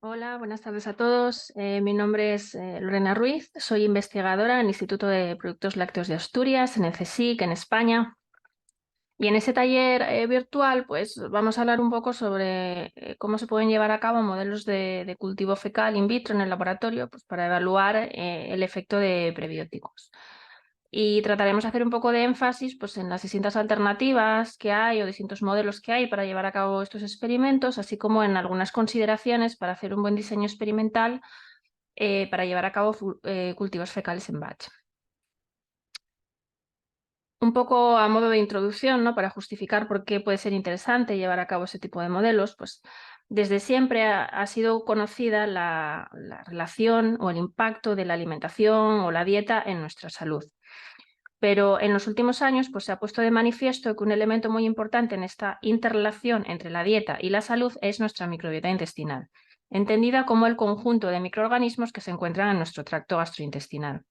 Hola, buenas tardes a todos. Mi nombre es Lorena Ruiz, soy investigadora en el Instituto de Productos Lácteos de Asturias, en el CSIC, en España. Y en ese taller virtual, pues vamos a hablar un poco sobre cómo se pueden llevar a cabo modelos de cultivo fecal in vitro en el laboratorio, pues, para evaluar el efecto de prebióticos. Y trataremos de hacer un poco de énfasis, pues, en las distintas alternativas que hay o distintos modelos que hay para llevar a cabo estos experimentos, así como en algunas consideraciones para hacer un buen diseño experimental para llevar a cabo cultivos fecales en batch. Un poco a modo de introducción, ¿no? Para justificar por qué puede ser interesante llevar a cabo ese tipo de modelos, pues desde siempre ha sido conocida la relación o el impacto de la alimentación o la dieta en nuestra salud. Pero en los últimos años, pues, se ha puesto de manifiesto que un elemento muy importante en esta interrelación entre la dieta y la salud es nuestra microbiota intestinal, entendida como el conjunto de microorganismos que se encuentran en nuestro tracto gastrointestinal.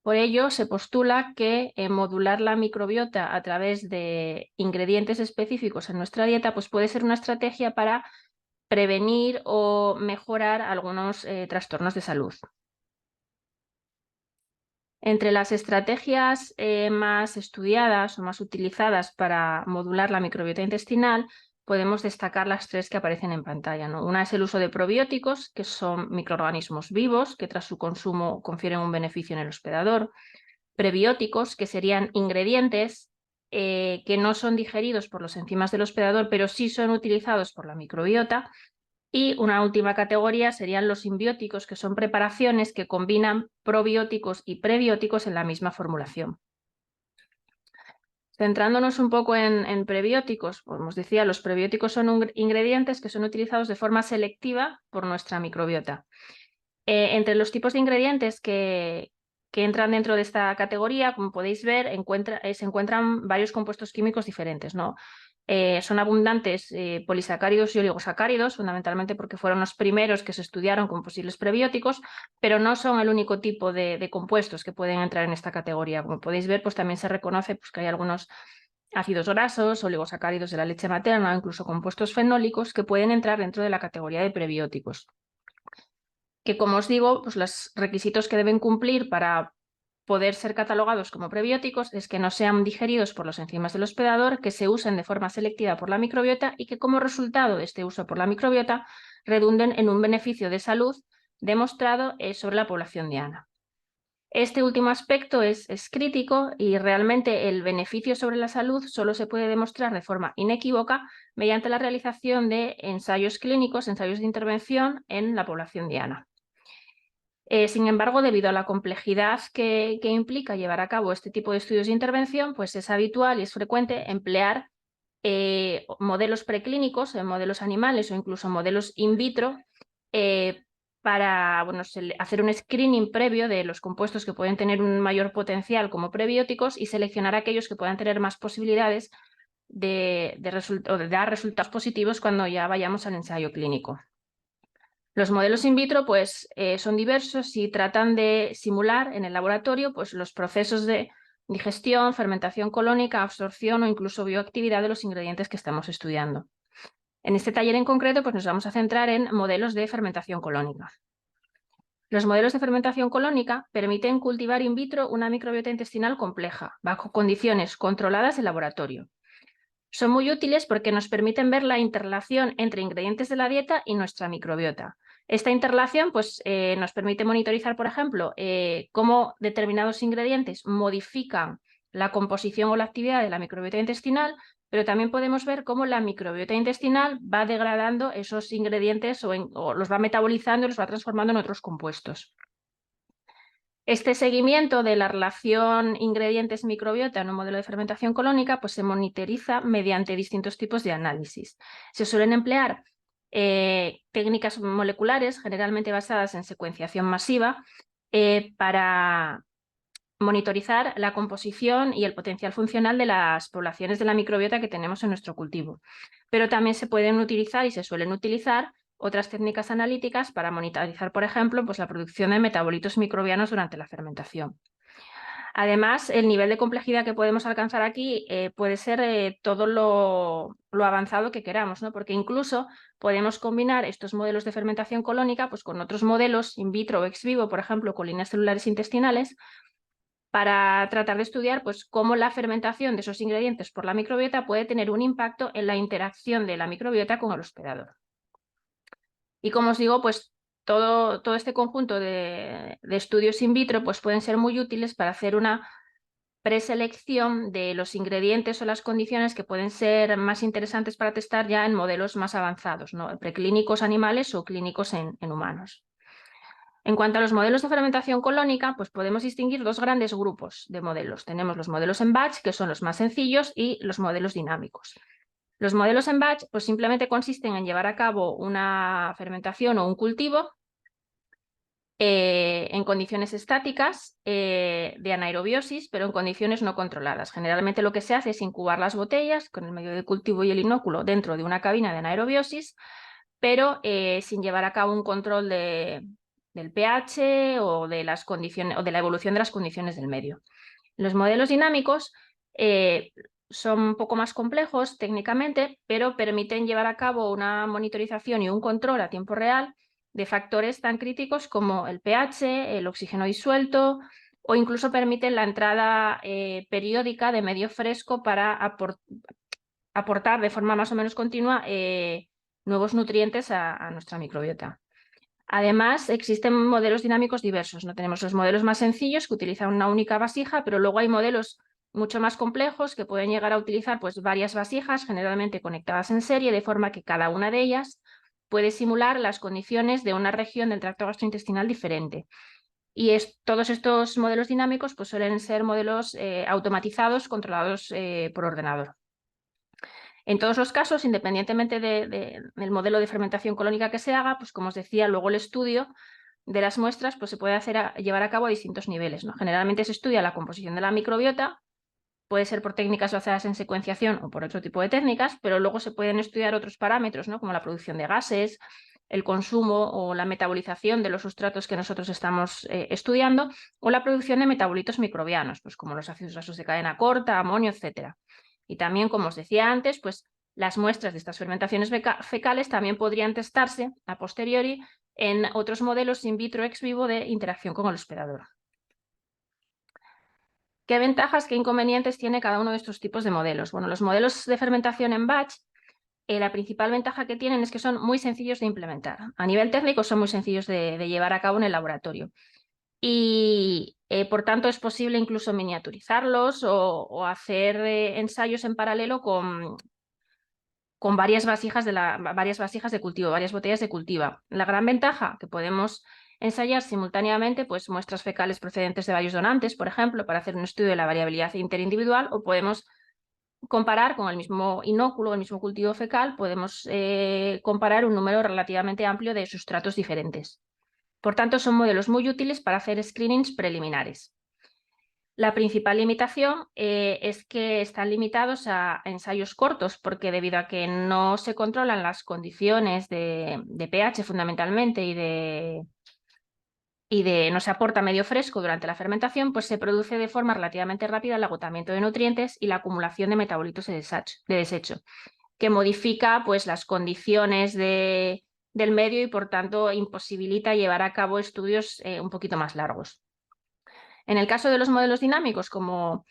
Por ello, se postula que modular la microbiota a través de ingredientes específicos en nuestra dieta, pues, puede ser una estrategia para prevenir o mejorar algunos trastornos de salud. Entre las estrategias más estudiadas o más utilizadas para modular la microbiota intestinal, podemos destacar las tres que aparecen en pantalla, ¿no? Una es el uso de probióticos, que son microorganismos vivos que tras su consumo confieren un beneficio en el hospedador. Prebióticos, que serían ingredientes que no son digeridos por los enzimas del hospedador, pero sí son utilizados por la microbiota. Y una última categoría serían los simbióticos, que son preparaciones que combinan probióticos y prebióticos en la misma formulación. Centrándonos un poco en prebióticos, como os decía, los prebióticos son ingredientes que son utilizados de forma selectiva por nuestra microbiota. Entre los tipos de ingredientes que entran dentro de esta categoría, como podéis ver, se encuentran varios compuestos químicos diferentes, ¿no? Son abundantes polisacáridos y oligosacáridos, fundamentalmente porque fueron los primeros que se estudiaron como posibles prebióticos, pero no son el único tipo de compuestos que pueden entrar en esta categoría. Como podéis ver, pues también se reconoce, pues, que hay algunos ácidos grasos, oligosacáridos de la leche materna o incluso compuestos fenólicos que pueden entrar dentro de la categoría de prebióticos. Que, como os digo, pues los requisitos que deben cumplir para poder ser catalogados como prebióticos es que no sean digeridos por los enzimas del hospedador, que se usen de forma selectiva por la microbiota y que, como resultado de este uso por la microbiota, redunden en un beneficio de salud demostrado sobre la población diana. Este último aspecto es crítico y realmente el beneficio sobre la salud solo se puede demostrar de forma inequívoca mediante la realización de ensayos clínicos, ensayos de intervención en la población diana. Sin embargo, debido a la complejidad que implica llevar a cabo este tipo de estudios de intervención, pues es habitual y es frecuente emplear modelos preclínicos, modelos animales o incluso modelos in vitro para hacer un screening previo de los compuestos que pueden tener un mayor potencial como prebióticos y seleccionar aquellos que puedan tener más posibilidades de dar resultados positivos cuando ya vayamos al ensayo clínico. Los modelos in vitro, pues, son diversos y tratan de simular en el laboratorio, pues, los procesos de digestión, fermentación colónica, absorción o incluso bioactividad de los ingredientes que estamos estudiando. En este taller en concreto, pues, nos vamos a centrar en modelos de fermentación colónica. Los modelos de fermentación colónica permiten cultivar in vitro una microbiota intestinal compleja, bajo condiciones controladas de laboratorio. Son muy útiles porque nos permiten ver la interrelación entre ingredientes de la dieta y nuestra microbiota. Esta interrelación, pues, nos permite monitorizar, por ejemplo, cómo determinados ingredientes modifican la composición o la actividad de la microbiota intestinal, pero también podemos ver cómo la microbiota intestinal va degradando esos ingredientes o los va metabolizando y los va transformando en otros compuestos. Este seguimiento de la relación ingredientes-microbiota en un modelo de fermentación colónica, pues, se monitoriza mediante distintos tipos de análisis. Se suelen emplear técnicas moleculares, generalmente basadas en secuenciación masiva, para monitorizar la composición y el potencial funcional de las poblaciones de la microbiota que tenemos en nuestro cultivo. Pero también se pueden utilizar y se suelen utilizar otras técnicas analíticas para monitorizar, por ejemplo, pues, la producción de metabolitos microbianos durante la fermentación. Además, el nivel de complejidad que podemos alcanzar aquí puede ser todo lo avanzado que queramos, ¿no? Porque incluso podemos combinar estos modelos de fermentación colónica pues, con otros modelos in vitro o ex vivo, por ejemplo, con líneas celulares intestinales, para tratar de estudiar pues, cómo la fermentación de esos ingredientes por la microbiota puede tener un impacto en la interacción de la microbiota con el hospedador. Y como os digo, pues todo este conjunto de estudios in vitro pues, pueden ser muy útiles para hacer una preselección de los ingredientes o las condiciones que pueden ser más interesantes para testar ya en modelos más avanzados, ¿no? Preclínicos animales o clínicos en humanos. En cuanto a los modelos de fermentación colónica, pues podemos distinguir dos grandes grupos de modelos. Tenemos los modelos en batch, que son los más sencillos, y los modelos dinámicos. Los modelos en batch pues simplemente consisten en llevar a cabo una fermentación o un cultivo en condiciones estáticas de anaerobiosis, pero en condiciones no controladas. Generalmente lo que se hace es incubar las botellas con el medio de cultivo y el inóculo dentro de una cabina de anaerobiosis, pero sin llevar a cabo un control del pH o de las condiciones o de la evolución de las condiciones del medio. Los modelos dinámicos son un poco más complejos técnicamente, pero permiten llevar a cabo una monitorización y un control a tiempo real de factores tan críticos como el pH, el oxígeno disuelto, o incluso permiten la entrada periódica de medio fresco para aportar de forma más o menos continua nuevos nutrientes a nuestra microbiota. Además, existen modelos dinámicos diversos, ¿no? Tenemos los modelos más sencillos que utilizan una única vasija, pero luego hay modelos mucho más complejos que pueden llegar a utilizar pues, varias vasijas, generalmente conectadas en serie, de forma que cada una de ellas puede simular las condiciones de una región del tracto gastrointestinal diferente. Y todos estos modelos dinámicos pues, suelen ser modelos automatizados, controlados por ordenador. En todos los casos, independientemente del modelo de fermentación colónica que se haga, pues como os decía, luego el estudio de las muestras pues, se puede llevar a cabo a distintos niveles, ¿no? Generalmente se estudia la composición de la microbiota, puede ser por técnicas basadas en secuenciación o por otro tipo de técnicas, pero luego se pueden estudiar otros parámetros, ¿no? Como la producción de gases, el consumo o la metabolización de los sustratos que nosotros estamos estudiando, o la producción de metabolitos microbianos, pues como los ácidos grasos de cadena corta, amonio, etc. Y también, como os decía antes, pues las muestras de estas fermentaciones fecales también podrían testarse a posteriori en otros modelos in vitro ex vivo de interacción con el hospedador. ¿Qué ventajas, qué inconvenientes tiene cada uno de estos tipos de modelos? Bueno, los modelos de fermentación en batch, la principal ventaja que tienen es que son muy sencillos de implementar. A nivel técnico son muy sencillos de llevar a cabo en el laboratorio. Y por tanto es posible incluso miniaturizarlos o hacer ensayos en paralelo con varias vasijas de cultivo, varias botellas de cultivo. La gran ventaja que podemos ensayar simultáneamente pues, muestras fecales procedentes de varios donantes, por ejemplo, para hacer un estudio de la variabilidad interindividual, o podemos comparar con el mismo inóculo, el mismo cultivo fecal, podemos comparar un número relativamente amplio de sustratos diferentes. Por tanto, son modelos muy útiles para hacer screenings preliminares. La principal limitación es que están limitados a ensayos cortos, porque debido a que no se controlan las condiciones de pH fundamentalmente y no se aporta medio fresco durante la fermentación, pues se produce de forma relativamente rápida el agotamiento de nutrientes y la acumulación de metabolitos de desecho, que modifica pues, las condiciones del medio y por tanto imposibilita llevar a cabo estudios un poquito más largos. En el caso de los modelos dinámicos, como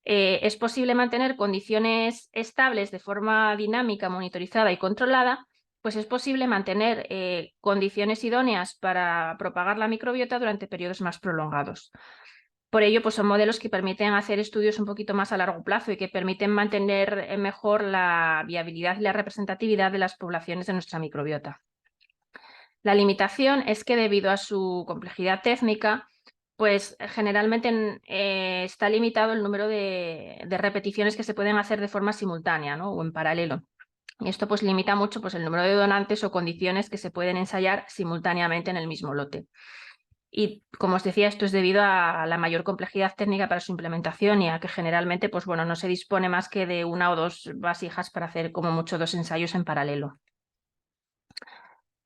es posible mantener condiciones estables de forma dinámica, monitorizada y controlada, pues es posible mantener condiciones idóneas para propagar la microbiota durante periodos más prolongados. Por ello, pues son modelos que permiten hacer estudios un poquito más a largo plazo y que permiten mantener mejor la viabilidad y la representatividad de las poblaciones de nuestra microbiota. La limitación es que debido a su complejidad técnica, pues generalmente está limitado el número de repeticiones que se pueden hacer de forma simultánea, ¿no? O en paralelo. Y esto pues limita mucho pues, el número de donantes o condiciones que se pueden ensayar simultáneamente en el mismo lote. Y como os decía, esto es debido a la mayor complejidad técnica para su implementación y a que generalmente pues, bueno, no se dispone más que de una o dos vasijas para hacer como mucho 2 ensayos en paralelo.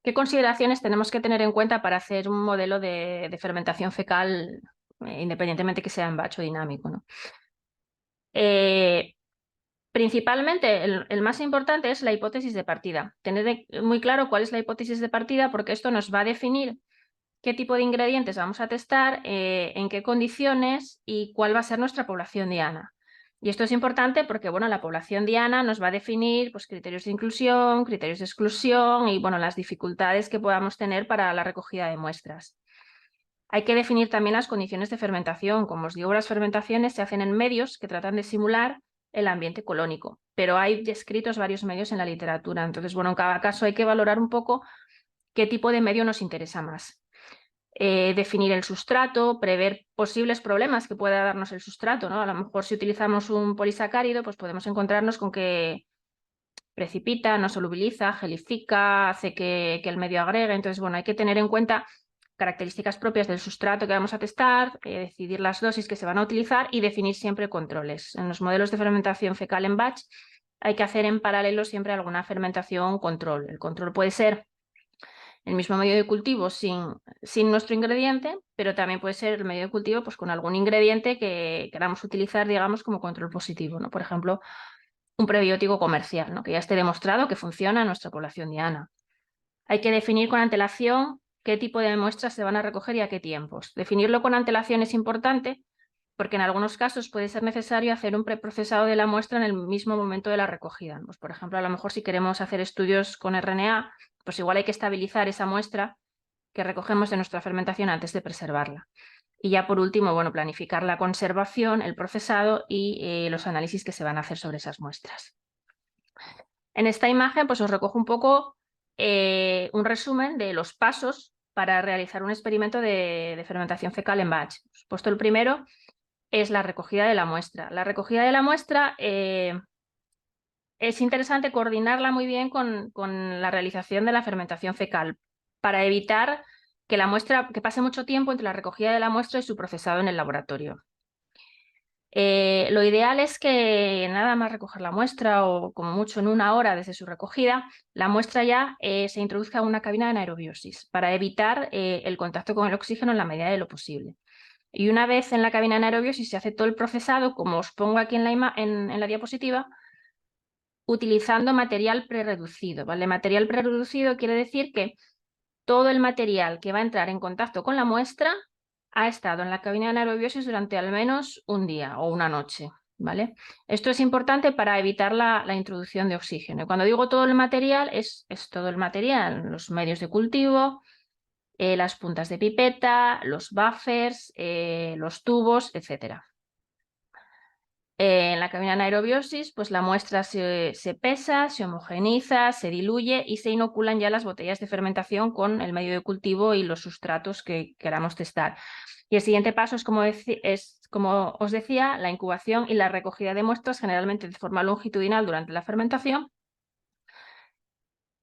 ¿Qué consideraciones tenemos que tener en cuenta para hacer un modelo de fermentación fecal independientemente que sea en batch o dinámico, ¿no? Principalmente, el más importante es la hipótesis de partida. Tener muy claro cuál es la hipótesis de partida, porque esto nos va a definir qué tipo de ingredientes vamos a testar, en qué condiciones y cuál va a ser nuestra población diana. Y esto es importante porque, bueno, la población diana nos va a definir, pues, criterios de inclusión, criterios de exclusión y, bueno, las dificultades que podamos tener para la recogida de muestras. Hay que definir también las condiciones de fermentación. Como os digo, las fermentaciones se hacen en medios que tratan de simular el ambiente colónico, pero hay descritos varios medios en la literatura. Entonces, bueno, en cada caso hay que valorar un poco qué tipo de medio nos interesa más. Definir el sustrato, prever posibles problemas que pueda darnos el sustrato, ¿no? A lo mejor si utilizamos un polisacárido, pues podemos encontrarnos con que precipita, no solubiliza, gelifica, hace que el medio agregue. Entonces, bueno, hay que tener en cuenta características propias del sustrato que vamos a testar, decidir las dosis que se van a utilizar y definir siempre controles. En los modelos de fermentación fecal en batch hay que hacer en paralelo siempre alguna fermentación control. El control puede ser el mismo medio de cultivo sin nuestro ingrediente, pero también puede ser el medio de cultivo pues, con algún ingrediente que queramos utilizar, digamos, como control positivo, ¿no? Por ejemplo, un prebiótico comercial, ¿no? Que ya esté demostrado que funciona en nuestra población diana. Hay que definir con antelación qué tipo de muestras se van a recoger y a qué tiempos. Definirlo con antelación es importante porque en algunos casos puede ser necesario hacer un preprocesado de la muestra en el mismo momento de la recogida. Pues, por ejemplo, a lo mejor si queremos hacer estudios con RNA, pues igual hay que estabilizar esa muestra que recogemos de nuestra fermentación antes de preservarla. Y ya por último, bueno, planificar la conservación, el procesado y los análisis que se van a hacer sobre esas muestras. En esta imagen pues os recojo un poco un resumen de los pasos para realizar un experimento de fermentación fecal en batch. Por supuesto, el primero es la recogida de la muestra. La recogida de la muestra es interesante coordinarla muy bien con la realización de la fermentación fecal para evitar que pase mucho tiempo entre la recogida de la muestra y su procesado en el laboratorio. Lo ideal es que nada más recoger la muestra o como mucho en 1 hora desde su recogida, la muestra ya se introduzca en una cabina de anaerobiosis para evitar el contacto con el oxígeno en la medida de lo posible. Y una vez en la cabina de anaerobiosis se hace todo el procesado, como os pongo aquí en la diapositiva, utilizando material prerreducido, ¿vale? Material prerreducido quiere decir que todo el material que va a entrar en contacto con la muestra ha estado en la cabina de anaerobiosis durante al menos un día o una noche, ¿vale? Esto es importante para evitar la introducción de oxígeno. Y cuando digo todo el material, es todo el material, los medios de cultivo, las puntas de pipeta, los buffers, los tubos, etc. En la cabina de anaerobiosis, pues la muestra se pesa, se homogeneiza, se diluye y se inoculan ya las botellas de fermentación con el medio de cultivo y los sustratos que queramos testar. Y el siguiente paso es como os decía, la incubación y la recogida de muestras, generalmente de forma longitudinal durante la fermentación.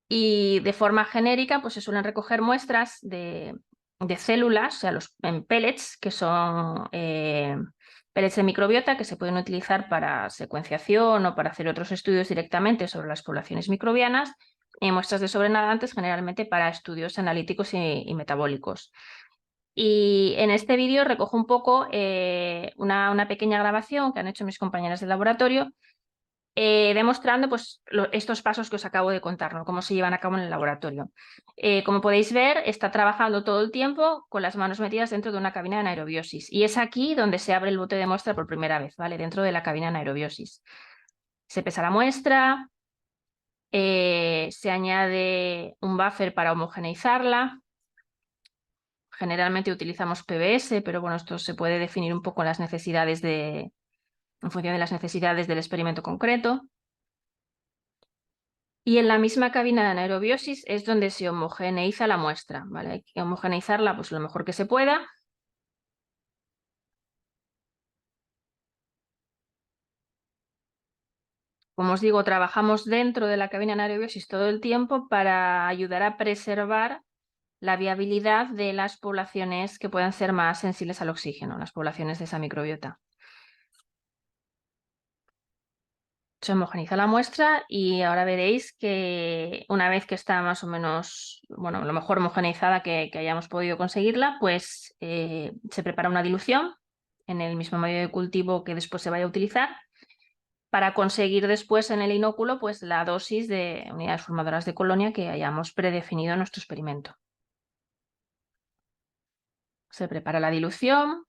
Y de forma genérica, pues se suelen recoger muestras de células, o sea, en pellets, que son pellets de microbiota que se pueden utilizar para secuenciación o para hacer otros estudios directamente sobre las poblaciones microbianas, y muestras de sobrenadantes generalmente para estudios analíticos y metabólicos. Y en este vídeo recojo un poco una pequeña grabación que han hecho mis compañeras de laboratorio, demostrando pues, estos pasos que os acabo de contar, ¿no? Cómo se llevan a cabo en el laboratorio. Como podéis ver, está trabajando todo el tiempo con las manos metidas dentro de una cabina de anaerobiosis. Y es aquí donde se abre el bote de muestra por primera vez, ¿vale? Dentro de la cabina de anaerobiosis. Se pesa la muestra, se añade un buffer para homogeneizarla. Generalmente utilizamos PBS, pero bueno, esto se puede definir un poco en función de las necesidades del experimento concreto. Y en la misma cabina de anaerobiosis es donde se homogeneiza la muestra, ¿vale? Hay que homogeneizarla pues, lo mejor que se pueda. Como os digo, trabajamos dentro de la cabina de anaerobiosis todo el tiempo para ayudar a preservar la viabilidad de las poblaciones que puedan ser más sensibles al oxígeno, las poblaciones de esa microbiota. Se homogeniza la muestra y ahora veréis que una vez que está más o menos, bueno, lo mejor homogeneizada que hayamos podido conseguirla, pues se prepara una dilución en el mismo medio de cultivo que después se vaya a utilizar para conseguir después en el inóculo pues la dosis de unidades formadoras de colonia que hayamos predefinido en nuestro experimento. Se prepara la dilución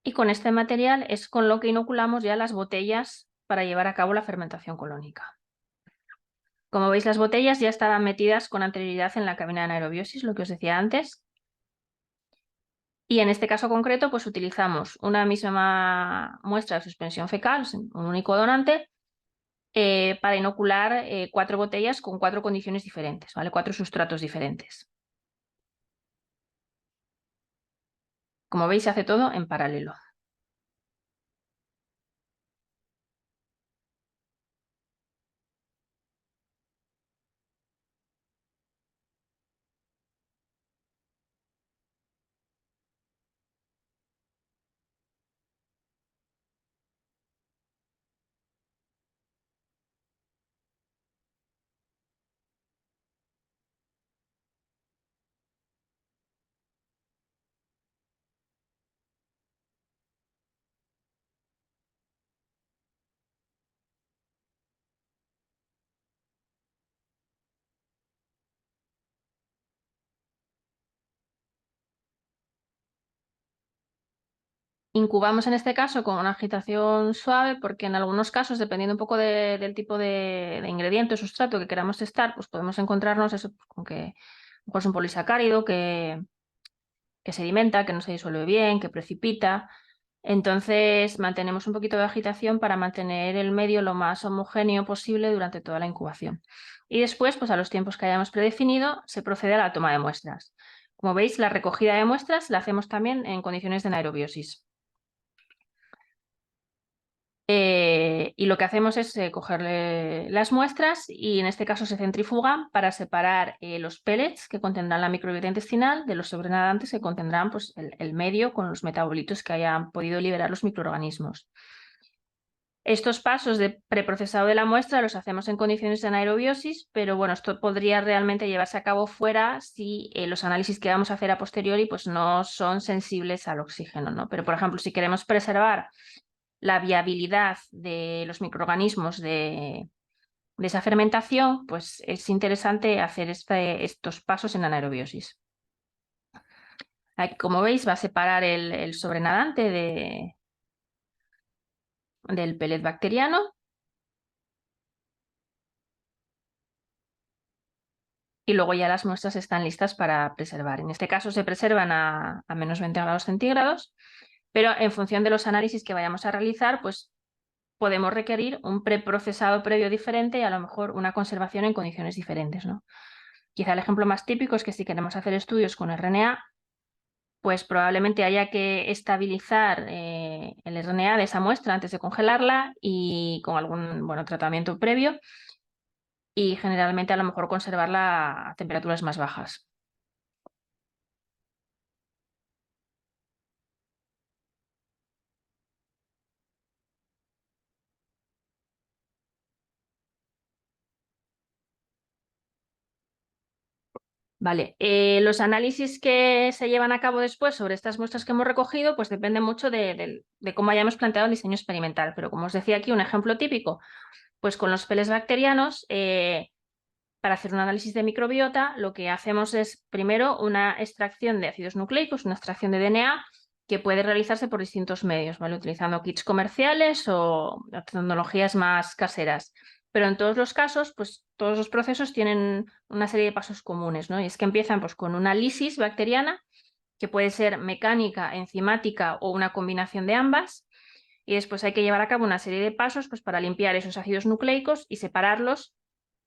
y con este material es con lo que inoculamos ya las botellas para llevar a cabo la fermentación colónica. Como veis, las botellas ya estaban metidas con anterioridad en la cabina de anaerobiosis, lo que os decía antes. Y en este caso concreto, pues utilizamos una misma muestra de suspensión fecal, un único donante, para inocular 4 botellas con 4 condiciones diferentes, ¿vale? 4 sustratos diferentes. Como veis, se hace todo en paralelo. Incubamos en este caso con una agitación suave porque en algunos casos, dependiendo un poco del tipo de ingrediente o sustrato que queramos testar, pues podemos encontrarnos eso, con que a lo mejor es un polisacárido que sedimenta, que no se disuelve bien, que precipita. Entonces mantenemos un poquito de agitación para mantener el medio lo más homogéneo posible durante toda la incubación. Y después, pues a los tiempos que hayamos predefinido, se procede a la toma de muestras. Como veis, la recogida de muestras la hacemos también en condiciones de anaerobiosis. Y lo que hacemos es cogerle las muestras y en este caso se centrifugan para separar los pellets que contendrán la microbiota intestinal de los sobrenadantes que contendrán pues, el medio con los metabolitos que hayan podido liberar los microorganismos. Estos pasos de preprocesado de la muestra los hacemos en condiciones de anaerobiosis, pero bueno, esto podría realmente llevarse a cabo fuera si los análisis que vamos a hacer a posteriori pues, no son sensibles al oxígeno, ¿no? Pero por ejemplo, si queremos preservar la viabilidad de los microorganismos de esa fermentación, pues es interesante hacer estos pasos en anaerobiosis. Aquí, como veis, va a separar el sobrenadante del pellet bacteriano y luego ya las muestras están listas para preservar. En este caso se preservan a menos 20 grados centígrados, pero en función de los análisis que vayamos a realizar, pues podemos requerir un preprocesado previo diferente y a lo mejor una conservación en condiciones diferentes, ¿no? Quizá el ejemplo más típico es que si queremos hacer estudios con RNA, pues probablemente haya que estabilizar el RNA de esa muestra antes de congelarla y con algún tratamiento previo y generalmente a lo mejor conservarla a temperaturas más bajas. Vale, los análisis que se llevan a cabo después sobre estas muestras que hemos recogido, pues depende mucho de cómo hayamos planteado el diseño experimental. Pero como os decía aquí, un ejemplo típico, pues con los peles bacterianos, para hacer un análisis de microbiota, lo que hacemos es primero una extracción de ácidos nucleicos, una extracción de DNA, que puede realizarse por distintos medios, ¿vale? Utilizando kits comerciales o tecnologías más caseras. Pero en todos los casos, pues todos los procesos tienen una serie de pasos comunes, ¿no? Y es que empiezan pues, con una lisis bacteriana, que puede ser mecánica, enzimática o una combinación de ambas. Y después hay que llevar a cabo una serie de pasos pues, para limpiar esos ácidos nucleicos y separarlos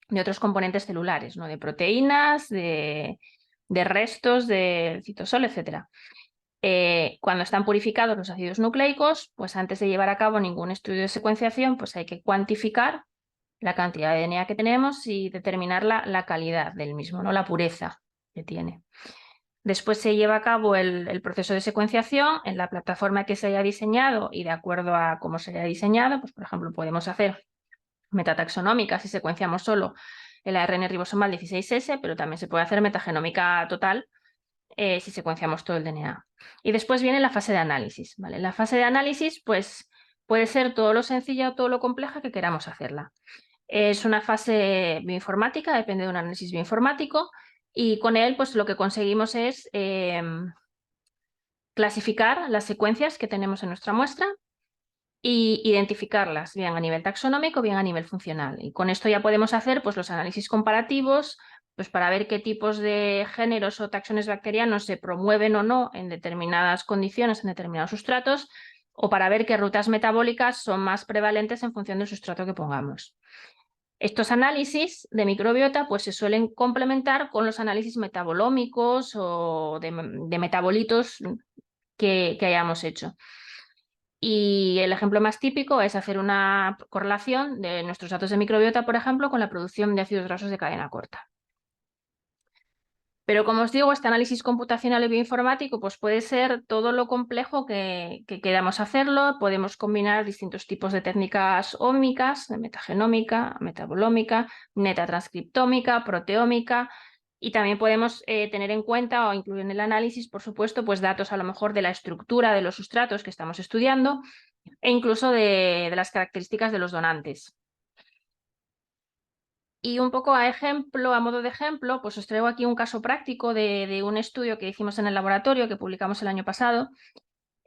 de otros componentes celulares, ¿no? De proteínas, de restos del citosol, etc. Cuando están purificados los ácidos nucleicos, pues antes de llevar a cabo ningún estudio de secuenciación, pues hay que cuantificar la cantidad de DNA que tenemos y determinar la calidad del mismo, ¿no? La pureza que tiene. Después se lleva a cabo el proceso de secuenciación en la plataforma que se haya diseñado y de acuerdo a cómo se haya diseñado, pues por ejemplo podemos hacer metataxonómica si secuenciamos solo el ARN ribosomal 16S, pero también se puede hacer metagenómica total si secuenciamos todo el DNA. Y después viene la fase de análisis, ¿vale? La fase de análisis pues puede ser todo lo sencilla o todo lo compleja que queramos hacerla. Es una fase bioinformática, depende de un análisis bioinformático, y con él pues lo que conseguimos es clasificar las secuencias que tenemos en nuestra muestra y identificarlas, bien a nivel taxonómico, bien a nivel funcional. Y con esto ya podemos hacer pues, los análisis comparativos pues, para ver qué tipos de géneros o taxones bacterianos se promueven o no en determinadas condiciones, en determinados sustratos, o para ver qué rutas metabólicas son más prevalentes en función del sustrato que pongamos. Estos análisis de microbiota pues, se suelen complementar con los análisis metabolómicos o de metabolitos que hayamos hecho. Y el ejemplo más típico es hacer una correlación de nuestros datos de microbiota, por ejemplo, con la producción de ácidos grasos de cadena corta. Pero como os digo, este análisis computacional y bioinformático pues puede ser todo lo complejo que queramos hacerlo. Podemos combinar distintos tipos de técnicas ómicas, de metagenómica, metabolómica, metatranscriptómica, proteómica, y también podemos tener en cuenta o incluir en el análisis, por supuesto, pues datos a lo mejor de la estructura de los sustratos que estamos estudiando e incluso de las características de los donantes. Y un poco a modo de ejemplo, pues os traigo aquí un caso práctico de un estudio que hicimos en el laboratorio, que publicamos el año pasado,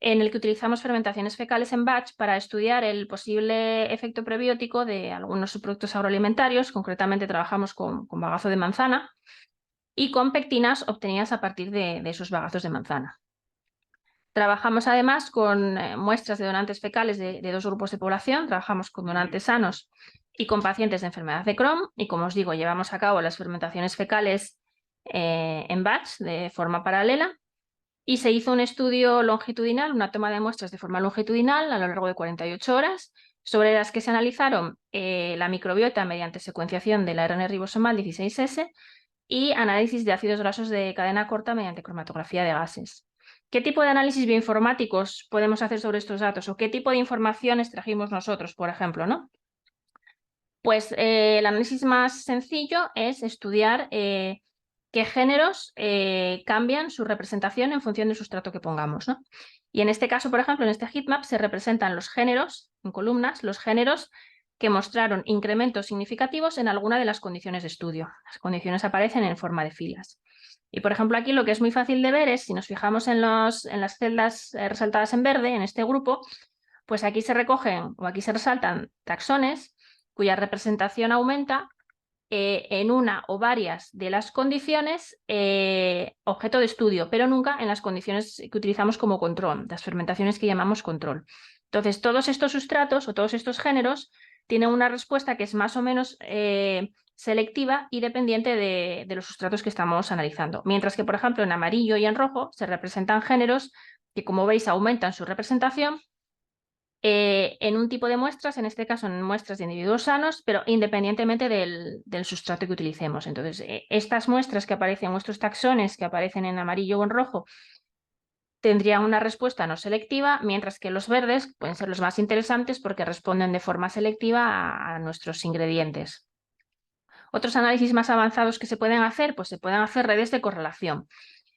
en el que utilizamos fermentaciones fecales en batch para estudiar el posible efecto prebiótico de algunos subproductos agroalimentarios. Concretamente trabajamos con bagazo de manzana y con pectinas obtenidas a partir de esos bagazos de manzana. Trabajamos además con muestras de donantes fecales de dos grupos de población. Trabajamos con donantes sanos y con pacientes de enfermedad de Crohn. Y como os digo, llevamos a cabo las fermentaciones fecales en batch de forma paralela. Y se hizo un estudio longitudinal, una toma de muestras de forma longitudinal a lo largo de 48 horas, sobre las que se analizaron la microbiota mediante secuenciación del ARN ribosomal 16S y análisis de ácidos grasos de cadena corta mediante cromatografía de gases. ¿Qué tipo de análisis bioinformáticos podemos hacer sobre estos datos? ¿O qué tipo de información extrajimos nosotros, por ejemplo, ¿no? Pues el análisis más sencillo es estudiar qué géneros cambian su representación en función del sustrato que pongamos, ¿no? Y en este caso, por ejemplo, en este heatmap se representan los géneros, en columnas, los géneros que mostraron incrementos significativos en alguna de las condiciones de estudio. Las condiciones aparecen en forma de filas. Y, por ejemplo, aquí lo que es muy fácil de ver es, si nos fijamos en las celdas resaltadas en verde, en este grupo, pues aquí se recogen o aquí se resaltan taxones cuya representación aumenta en una o varias de las condiciones objeto de estudio, pero nunca en las condiciones que utilizamos como control, las fermentaciones que llamamos control. Entonces, todos estos sustratos o todos estos géneros tienen una respuesta que es más o menos selectiva y dependiente de los sustratos que estamos analizando. Mientras que, por ejemplo, en amarillo y en rojo se representan géneros que, como veis, aumentan su representación en un tipo de muestras, en este caso en muestras de individuos sanos, pero independientemente del sustrato que utilicemos. Entonces, estas muestras que aparecen, nuestros taxones que aparecen en amarillo o en rojo, tendrían una respuesta no selectiva, mientras que los verdes pueden ser los más interesantes porque responden de forma selectiva a nuestros ingredientes. Otros análisis más avanzados que se pueden hacer, pues se pueden hacer redes de correlación.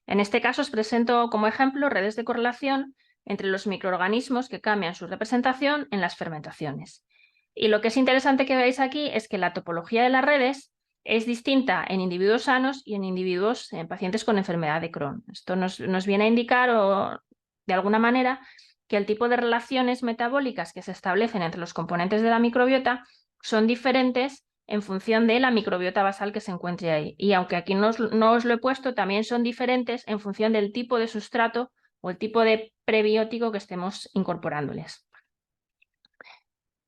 En este caso os presento como ejemplo redes de correlación entre los microorganismos que cambian su representación en las fermentaciones. Y lo que es interesante que veáis aquí es que la topología de las redes es distinta en individuos sanos y en pacientes con enfermedad de Crohn. Esto nos viene a indicar, de alguna manera, que el tipo de relaciones metabólicas que se establecen entre los componentes de la microbiota son diferentes en función de la microbiota basal que se encuentre ahí. Y aunque aquí no os lo he puesto, también son diferentes en función del tipo de sustrato o el tipo de prebiótico que estemos incorporándoles.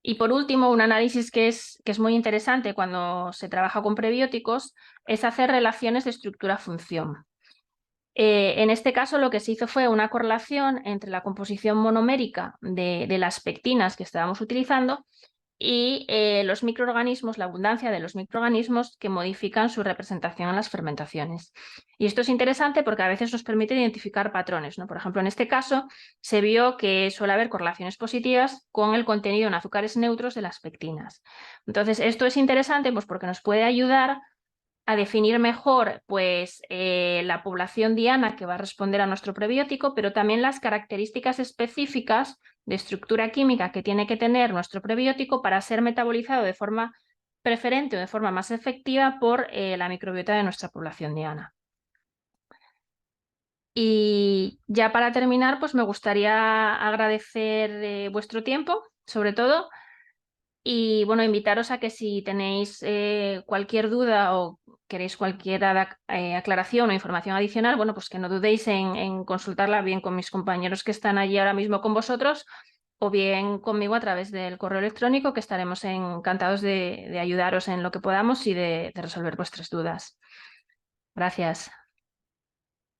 Y por último, un análisis que es muy interesante cuando se trabaja con prebióticos es hacer relaciones de estructura-función. En este caso lo que se hizo fue una correlación entre la composición monomérica de las pectinas que estábamos utilizando y los microorganismos, la abundancia de los microorganismos que modifican su representación en las fermentaciones. Y esto es interesante porque a veces nos permite identificar patrones, ¿no? Por ejemplo, en este caso se vio que suele haber correlaciones positivas con el contenido en azúcares neutros de las pectinas. Entonces, esto es interesante pues, porque nos puede ayudar a definir mejor pues, la población diana que va a responder a nuestro prebiótico, pero también las características específicas de estructura química que tiene que tener nuestro prebiótico para ser metabolizado de forma preferente o de forma más efectiva por la microbiota de nuestra población diana. Y ya para terminar, pues me gustaría agradecer vuestro tiempo, sobre todo, y bueno, invitaros a que si tenéis cualquier duda o queréis cualquier aclaración o información adicional, bueno, pues que no dudéis en consultarla bien con mis compañeros que están allí ahora mismo con vosotros o bien conmigo a través del correo electrónico, que estaremos encantados de ayudaros en lo que podamos y de resolver vuestras dudas. Gracias.